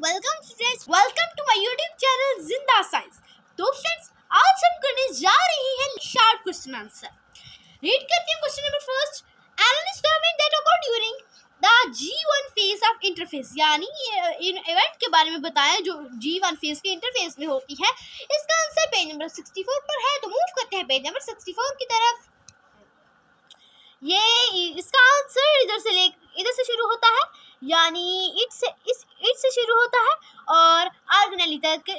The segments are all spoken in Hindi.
Welcome to my YouTube channel Zinda science. तो फ्रेंड्स, आज हम करने जा रहे हैं शॉर्ट क्वेश्चन आंसर। रीड करते हैं question number first. Analyst determine that occur during the G1 phase of interface, यानी इन इवेंट के बारे में बताएं जो G1 फेज के इंटरफेस में होती है। इसका आंसर पेज नंबर 64 पर है, तो मूव करते हैं पेज नंबर 64 की तरफ। ये इसका आंसर इधर से शुरू होता है, यानी इट से शुरू होता है और ऑर्गेनली तक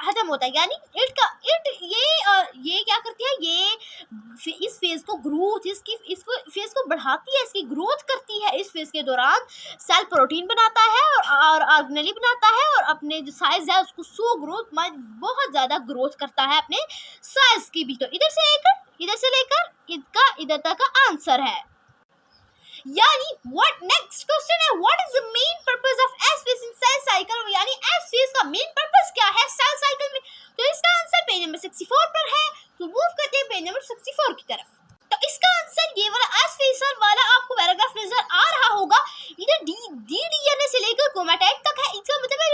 खत्म होता है। यानी ये क्या करती है, ये इस फेज को ग्रोथ इस फेज को बढ़ाती है, इसकी ग्रोथ करती है। इस फेज के दौरान सेल प्रोटीन बनाता है और ऑर्गेनली बनाता है और अपने जो साइज है उसको बहुत ज़्यादा ग्रोथ करता है अपने साइज की भी। तो इधर से लेकर इसका इधर तक का आंसर है। यानी व्हाट नेक्स्ट क्वेश्चन है, what is the main purpose of S phase in cell cycle, यानी एस फेज का मेन पर्पस क्या है सेल साइकिल में। तो इसका आंसर पेज नंबर 64 पर है, तो मूव करते हैं पेज नंबर 64 की तरफ। तो इसका आंसर ये वाला एस फेज वाला आपको पैराग्राफ नजर आ रहा होगा। इधर डीएनए से लेकर क्रोमैटिड तक है। इसका मतलब है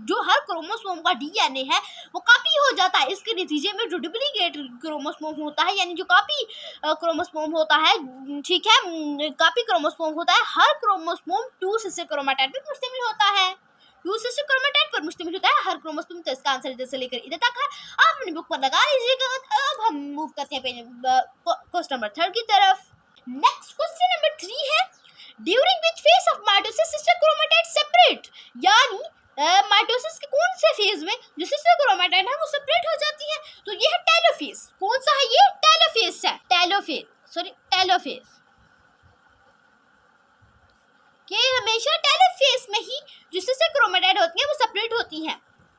जो हर क्रोमोसोम का डीएनए है वो कॉपी हो जाता है। इसके नतीजे में जो डुप्लीकेट क्रोमोसोम होता है, यानी जो कॉपी क्रोमोसोम होता है, ठीक है, कॉपी क्रोमोसोम होता है। हर क्रोमोसोम 2 सिस्टर क्रोमैटिड पर मुश्तमिल होता है। 2 सिस्टर क्रोमैटिड पर मुश्तमिल होता है हर क्रोमोसोम। तो इसका आंसर इधर से लेकर इधर तक है। आप अपनी बुक पर लगा लीजिएगा। अब हम मूव करते हैं पेज क्वेश्चन नंबर 3 की तरफ। नेक्स्ट क्वेश्चन नंबर 3 है, during which phase of mitosis sister chromatid separate, यानी माइटोसिस के कौन से फेज में जो सिस्टर क्रोमैटिड है वो सेपरेट हो जाती है। तो ये है टेलोफेज। कौन सा है ये? टेलोफेज है। टेलोफेज के हमेशा टेलोफेज में ही जो सिस्टर क्रोमैटिड होती है वो सेपरेट होती हैं।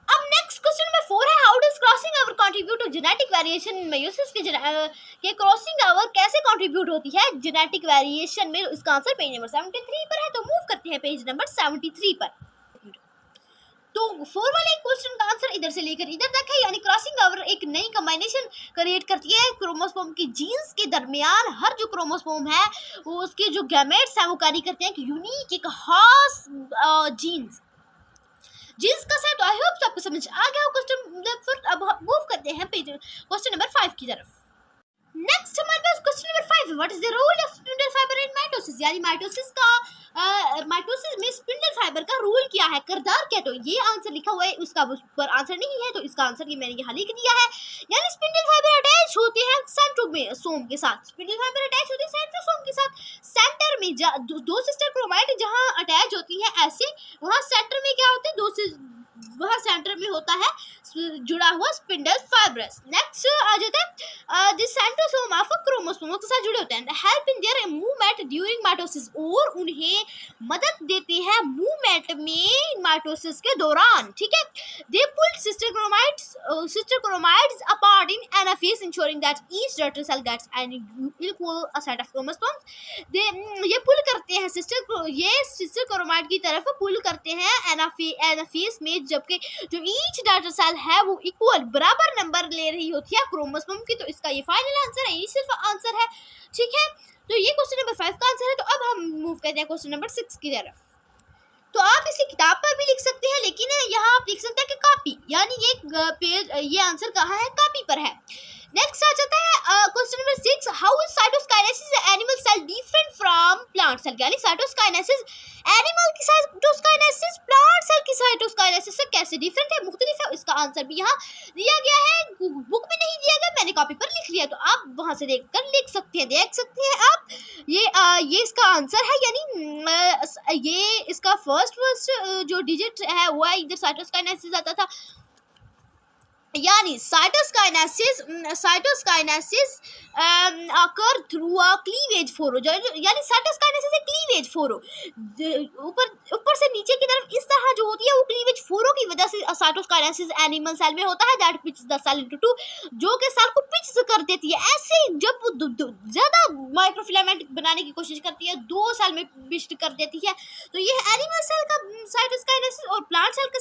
अब नेक्स्ट क्वेश्चन नंबर 4 है, how does crossing over contribute to genetic variation in meiosis के क्रॉसिंग ओवर कैसे कंट्रीब्यूट होती है जेनेटिक वेरिएशन में। इसका आंसर पेज नंबर 73 पर है, तो मूव करते हैं पेज नंबर 73 पर। तो 4 वाले क्वेश्चन का आंसर इधर से लेकर इधर तक है, यानी क्रॉसिंग ओवर एक नई कॉम्बिनेशन क्रिएट करती है क्रोमोसोम की जीन्स के दरमियान। हर जो क्रोमोसोम है वो उसके जो गैमेट्स हैं वो कैरी करते हैं कि यूनिक एक खास जीन्स का सेट। आई होप आपको समझ आ गया हो क्वेश्चन। अब मूव करते हैं पेज क्वेश्चन नंबर 5 की तरफ। नेक्स्ट हमारे पास क्वेश्चन नंबर 5 है, what is the role of spindle fibre in mitosis, यानी माइटोसिस में स्पिंडल फाइबर का रोल क्या है, किरदार क्या। तो ये आंसर लिखा हुआ है, उसका उस पर आंसर नहीं है, तो इसका आंसर ये मैंने यहाँ लिख दिया है। यानी स्पिंडल फाइबर अटैच होते हैं सेंट्रोसोम के साथ। स्पिंडल फाइबर अटैच होते हैं सेंट्रोसोम के साथ। सेंटर में दो सिस्टर क्रोमैटिड जहाँ अटैच होती है ऐसे, वहाँ सेंटर में क्या होते हैं, वहाँ सेंटर में होता है जुड़ा हुआ स्पिंडल फाइब्रस। नेक्स्ट आ जाता है दिस सेंट्रोसोम ऑफ क्रोमोसोम के साथ जुड़े होते हैं, help in their movement during mitosis, और उन्हें मदद देते हैं मूवमेंट में माइटोसिस के दौरान, ठीक है। They pull sister chromatids apart in anaphase ensuring that each daughter cell gets an equal set of chromosomes. ये पुल करते हैं सिस्टर क्रोमाइड की तरफ पुल करते हैं एनाफेज में, जबकि जो ईच डॉटर सेल है वो इक्वल बराबर नंबर ले रही होती है क्रोमोसोम की। तो इसका ये फाइनल आंसर है, ये सिर्फ आंसर है, ठीक है। तो ये क्वेश्चन नंबर 5 का आंसर है। तो अब हम मूव करते हैं क्वेश्चन नंबर 6 की तरफ। तो आप इसे किताब पर भी लिख सकते हैं, लेकिन यहाँ आप लिख सकते हैं कि कॉपी, यानी ये आंसर कहाँ है, कॉपी पर है। नेक्स्ट आ जाता है question number 6, how is cytokinesis animal cell different from plant cell, यानी साइटोकाइनेसिस एनिमल की साइटोकाइनेसिस प्लांट सेल की साइटोकाइनेसिस से कैसे डिफरेंट है, मुख्तलिफ है। इसका आंसर भी यहाँ दिया गया है, बुक में नहीं दिया गया, मैंने कॉपी पर लिख लिया, तो आप वहाँ से देखकर देख सकते हैं आप। ये इसका आंसर है, यानी ये इसका फर्स्ट जो डिजिट है वो है, इधर साइटोकाइनेसिस आता था, यानी cytokinesis occur through a cleavage फोरो, यानी साइटोकाइनेसिस से क्लीवेज फोरो ऊपर से नीचे की तरफ इस तरह जो होती है वो क्लीवेज फोरो की वजह से साइटोकाइनेसिस एनिमल सेल में होता है, that pinch the cell into 2, जो कि सेल को पिच कर देती है। ऐसे जब वो ज़्यादा माइक्रोफिलामेंट बनाने की कोशिश करती है, 2 सेल में पिच कर देती है। तो ये एनिमल सेल का साइटोकाइनेसिस और प्लांट सेल का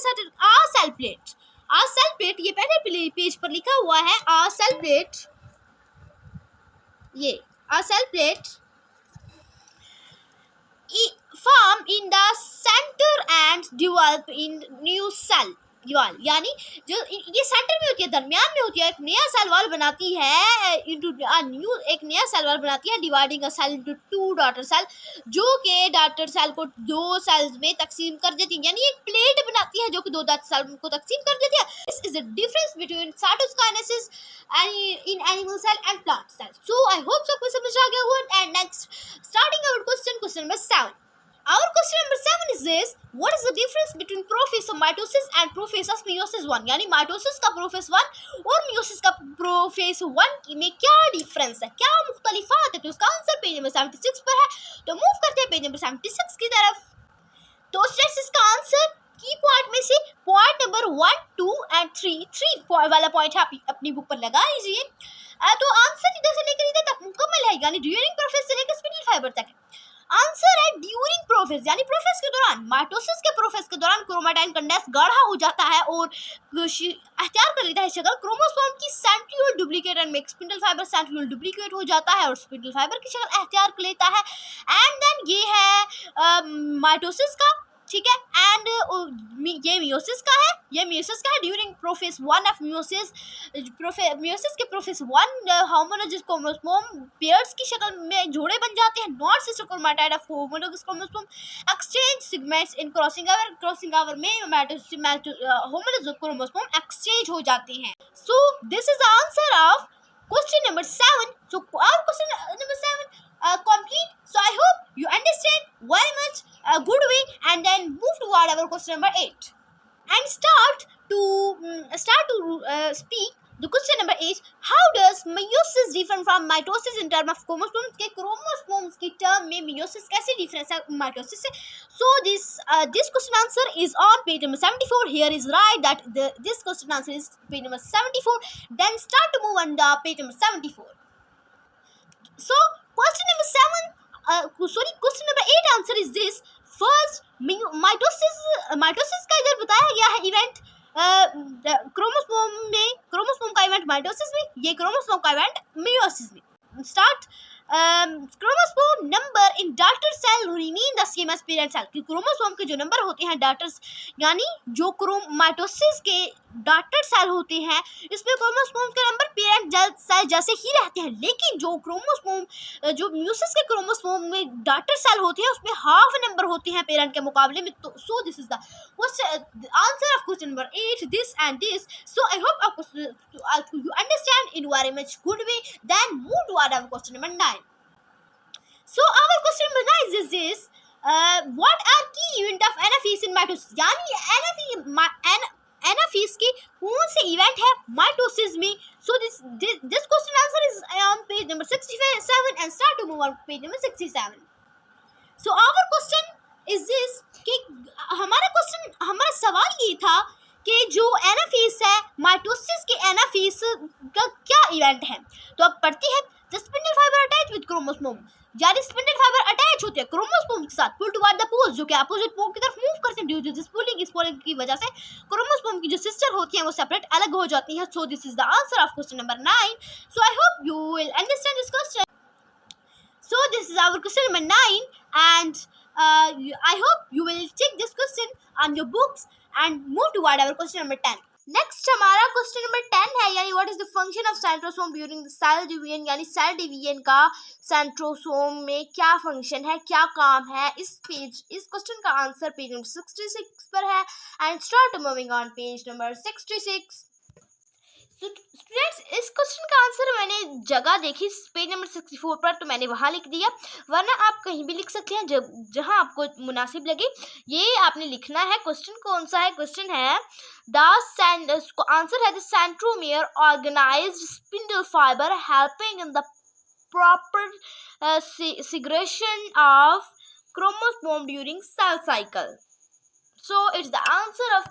सेल प्लेट, ये पहले पेज पर लिखा हुआ है, cell plate form in the center and and develop in new cell wall, यानी जो ये सेंटर में होती है, दरमियान में होती है, एक नया सेल वॉल बनाती है इनटू न्यू, एक नया सेल वॉल बनाती है dividing a cell into two daughter cell, जो कि डॉटर सेल को दो सेल्स में तकसीम कर देती है, यानी एक प्लेट बनाती है जो कि दो डॉटर सेल को तकसीम कर देती है. This is the difference between cytokinesis in animal cell and plant cell. So I hope सबको समझ आ गया होगा. And next starting our question number 7. Our question number 7 is this: what is the difference between prophase of mitosis and prophase of meiosis 1? यानी mitosis का prophase 1 और meiosis का prophase 1 में क्या डिफरेंस है, क्या मुख्तलिफात है? तो उसका आंसर पेज नंबर 76 पर है. तो मूव करते हैं पेज नंबर 76 की तरफ. तो स्टूडेंट्स इसका आंसर की पॉइंट में से पॉइंट नंबर 1, 2 एंड 3 वाला पॉइंट आप अपनी बुक पर लगा लीजिए. तो आंसर इधर से लेकर इधर तक मुकम्मल है, यानी ड्यूरिंग प्रोफेस से लेकर स्पिंडल फाइबर तक. आंसर है ड्यूरिंग प्रोफेस, यानी प्रोफेस के दौरान, माइटोसिस के प्रोफेस के दौरान क्रोमेटाइन कंडेंस गाढ़ा हो जाता है और अख्तियार कर लेता है शक्ल क्रोमोसोम की centriole duplicate and make spindle fibre centriole duplicate हो जाता है और स्पिंडल फाइबर की शक्ल अख्तियार कर लेता है. एंड देन ये है माइटोसिस का, ठीक है. एंड ये मियोसिस का है, ये मियोसिस का है during prophase 1 of meiosis. Meiosis के प्रोफेस 1 होमोलॉगस क्रोमोसोम पेयर्स की शक्ल में जोड़े बन जाते हैं. Not sister chromatid of homologous chromosome exchange segments in crossing over में होमोलॉगस क्रोमोसोम एक्सचेंज हो जाते हैं. So this is the answer of question number 7. So our question number 7 complete. So I hope you understand very much good way, and then move toward our question number 8 and start to speak the question number 8. How does meiosis differ from mitosis in terms of chromosomes? के chromosomes की term में meiosis कैसे difference है mitosis से? So this question answer is on page number 74. Here is right that this question answer is page number 74. Then start to move on the page number 74. So question number 8 answer is this. First, mitosis का इधर बताया गया है इवेंट क्रोमोसोम का इवेंट माइटोसिस में, ये क्रोमोसोम का इवेंट मियोसिस में. Start chromosome number in daughter cell remain the same as parent cell. कि क्रोमोसोम के जो नंबर होते हैं डॉटर्स, यानी जो माइटोसिस के डॉटर सेल होते हैं, इसमें क्रोमोसोम के नंबर पेरेंट सेल जैसे ही रहते हैं. लेकिन जो मियोसिस के क्रोमोसोम में डॉटर सेल होते हैं उसमें हाफ नंबर होते हैं पेरेंट के मुकाबले में. तो सो this is the answer of question number 8, this and this. So I hope you understand in very much good way. Then move to our question number 9. So our question number 9 is this: what are key event of anaphase in mitosis? यानी एनाफेज के कौन से इवेंट है माइटोसिस में? So this question answer is on page number 67 and start to move on page number 67. So our question is this कि हमारा सवाल ये था कि जो एनाफेज है माइटोसिस के एनाफेज का क्या इवेंट है. तो अब पढ़ते हैं. The spindle fibre attach with chromosome, यानी स्पिंडल फाइबर अटैच होते हैं क्रोमोसोम के साथ. पुल टुवर्ड द पोल्स, जो कि अपोजिट पोल की तरफ मूव करते हैं. ड्यू टू दिस पुलिंग, इस पुलिंग की वजह से क्रोमोसोम की जो सिस्टर होती हैं वो सेपरेट अलग हो जाती हैं. So this is the answer of question number 9. So I hope you will understand this question. So this is our question number 9, and I hope you will check this question on your books and move toward our question number 10. Next हमारा क्वेश्चन नंबर 10 है, यानी what is the function of centrosome during cell division. यानी सेल डिवीजन का सेंट्रोसोम में क्या फंक्शन है, क्या काम है. इस क्वेश्चन का आंसर पेज नंबर 66 पर है. And start moving on page number 66. Students इस क्वेश्चन का आंसर मैंने जगह देखी पेज नंबर 64 पर, तो मैंने वहाँ लिख दिया, वरना आप कहीं भी लिख सकते हैं जहाँ आपको मुनासिब लगे. ये आपने लिखना है. क्वेश्चन कौन सा है? क्वेश्चन है आंसर है the centromere organised spindle fibre helping in the proper segregation of chromosome during cell cycle. So it's the answer of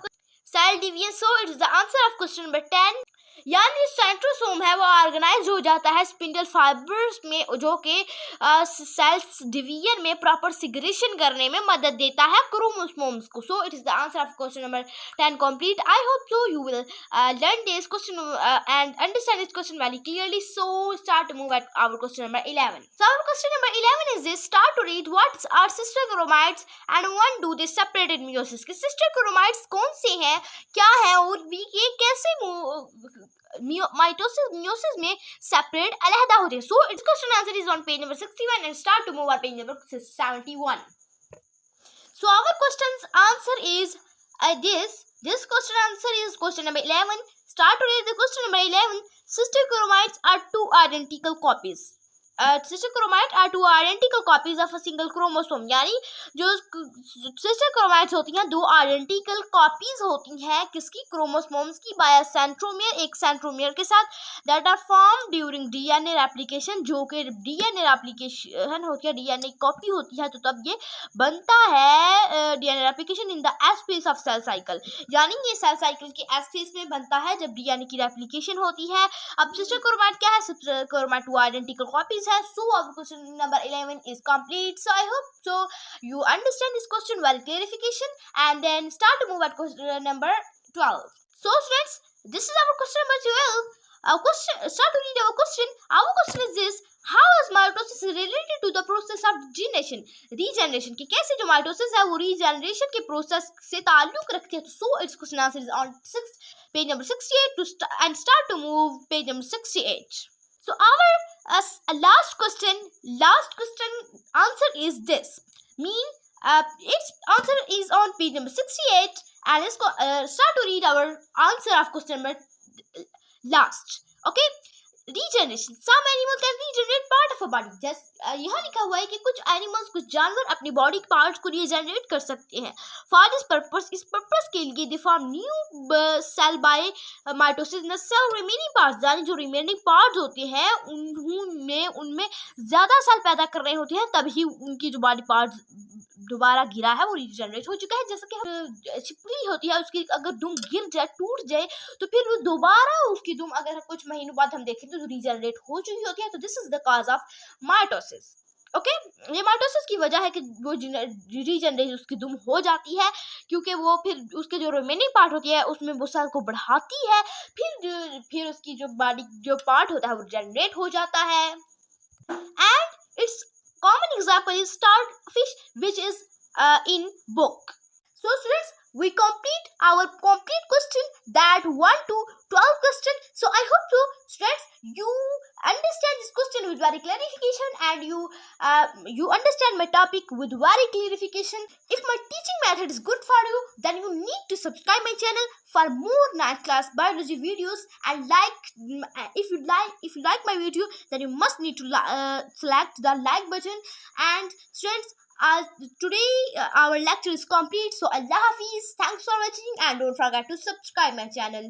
cell division. So it is the answer of question number 10. यानी सेंट्रोसोम है वो ऑर्गेनाइज हो जाता है स्पिंडल फाइबर्स में, जो कि सेल्स डिवीजन में प्रॉपर सिग्रेशन करने में मदद देता है क्रोमोसोम्स को. So it is the answer of question number 10 complete. I hope so you will learn this question and understand this question very clearly. So start to move at our question number 11. So our question number 11 is this: start to read what are sister chromates and when do they separate in meiosis. कि sister chromates कौन से हैं, क्या है, और ये कैसे माइटोसिस मियोसिस में सेपरेट अलहदा होते हैं. So it's question answer is on page number 61 and start to move on page number 71. So our question's answer is this question answer is question number 11. Start to read the question number 11. Sister chromates are two identical copies. Sister chromates are two identical copies of a single chromosome. यानी जो sister chromates होती हैं दो identical copies होती हैं किसकी, chromosomes की, by a centromere, एक centromere के साथ, that are formed during DNA replication. जो कि DNA replication होती है, DNA copy होती है, तो तब ये बनता है DNA replication in the S phase of cell cycle. यानी ये cell cycle के S phase में बनता है जब DNA की replication होती है. अब sister chromate क्या है? sister chromate two identical copies है. So our question number 11 is complete. So I hope so you understand this question well clarification, and then start to move at question number 12. So students, this is our question number 12. Start to read our question. Our question is this: how is mitosis related to the process of regeneration? कि कैसे जो mitosis है वो regeneration के process से ताल्लुक रखती है. So its question answer is on page number 68 and start to move page number 68. So our last question answer is this. Its answer is on page number 68 and let's start to read our answer of question number last. Okay. Regeneration. Some animal can regenerate part of a body. जैसे यहाँ लिखा हुआ है कि कुछ एनिमल्स, कुछ जानवर अपनी बॉडी के पार्ट्स को रीजनरेट कर सकते हैं. फॉर दिस पर्पस, इस पर्पस के लिए they form new cell by mitosis. न सेल रिमेनिंग पार्ट्स, यानी जो रिमेनिंग पार्ट्स होते हैं उनमें ज़्यादा सेल पैदा कर रहे होते हैं, तभी उनकी जो बॉडी पार्ट्स दोबारा गिरा है वो रीजनरेट हो चुका है. जैसे कि छिपकली होती है, उसकी अगर दुम गिर जाए, टूट जाए, तो फिर वो दोबारा उसकी दुम अगर कुछ महीनों बाद हम देखें तो रीजनरेट हो चुकी होती है. तो this is the cause of mitosis. Okay, ये माइटोसिस की वजह है कि वो रीजनरेट उसकी दुम हो जाती है, क्योंकि वो फिर उसके जो रिमेनिंग पार्ट होती है उसमें वो सेल को बढ़ाती है, फिर उसकी जो बॉडी जो पार्ट होता है वो जनरेट हो जाता है. And it's common example is starfish, which is in book. So students, we complete our complete question, that 1 to 12 question. So I hope so students you understand this question with very clarification, and you understand my topic with very clarification. If my teaching method is good for you, then you need to subscribe my channel for more 9th class biology videos, and if you like my video, then you must need to select the like button. And students, today our lecture is complete. So Allah Hafiz, thanks for watching, and don't forget to subscribe my channel.